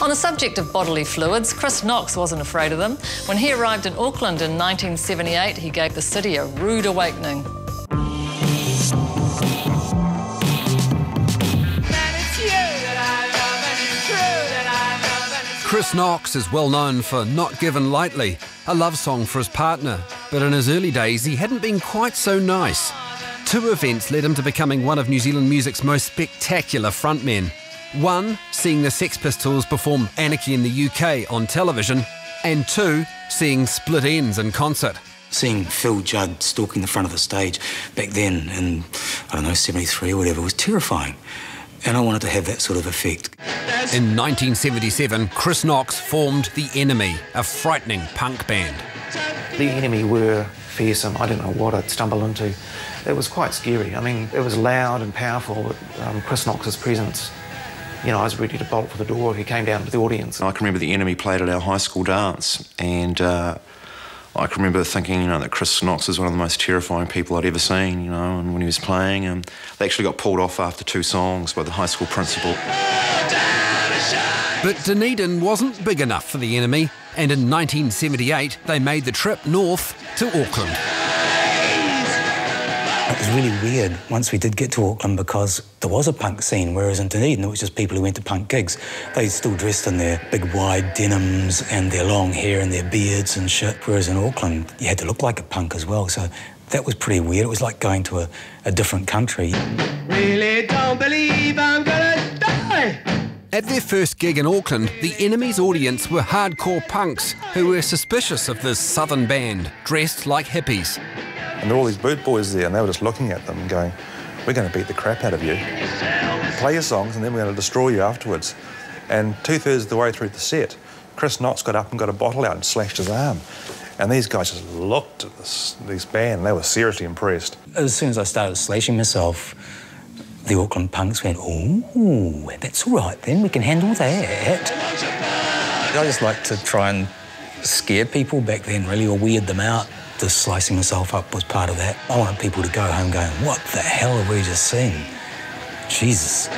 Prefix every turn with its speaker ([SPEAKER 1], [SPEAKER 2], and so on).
[SPEAKER 1] On the subject of bodily fluids, Chris Knox wasn't afraid of them. When he arrived in Auckland in 1978, he gave the city a rude awakening.
[SPEAKER 2] Chris Knox is well known for Not Given Lightly, a love song for his partner. But in his early days, he hadn't been quite so nice. 2 events led him to becoming one of New Zealand music's most spectacular frontmen. 1, seeing the Sex Pistols perform Anarchy in the UK on television, and 2, seeing Split Enz in concert.
[SPEAKER 3] Seeing Phil Judd stalking the front of the stage back then in, I don't know, 73 or whatever, was terrifying. And I wanted to have that sort of effect.
[SPEAKER 2] In 1977, Chris Knox formed The Enemy, a frightening punk band.
[SPEAKER 4] The Enemy were fearsome. I didn't know what I'd stumbled into. It was quite scary. I mean, it was loud and powerful. Chris Knox's presence, you know, I was ready to bolt for the door if he came down to the audience.
[SPEAKER 5] I can remember The Enemy played at our high school dance, and I can remember thinking, you know, that Chris Knox is one of the most terrifying people I'd ever seen, you know, and when he was playing, they actually got pulled off after 2 songs by the high school principal.
[SPEAKER 2] But Dunedin wasn't big enough for The Enemy, and in 1978 they made the trip north to Auckland.
[SPEAKER 3] It was really weird once we did get to Auckland because there was a punk scene, whereas in Dunedin it was just people who went to punk gigs. They still dressed in their big wide denims and their long hair and their beards and shit, whereas in Auckland you had to look like a punk as well, so that was pretty weird. It was like going to a different country.
[SPEAKER 6] Really don't believe I'm gonna die!
[SPEAKER 2] At their first gig in Auckland, The Enemy's audience were hardcore punks who were suspicious of this southern band, dressed like hippies.
[SPEAKER 7] And there were all these boot boys there, and they were just looking at them and going, we're going to beat the crap out of you. Play your songs, and then we're going to destroy you afterwards. And 2/3 of the way through the set, Chris Knox got up and got a bottle out and slashed his arm. And these guys just looked at this band, and they were seriously impressed.
[SPEAKER 3] As soon as I started slashing myself, the Auckland punks went, ooh, that's all right then, we can handle that. I just like to try and scare people back then, really, or weird them out. The slicing myself up was part of that. I wanted people to go home going, what the hell have we just seen? Jesus.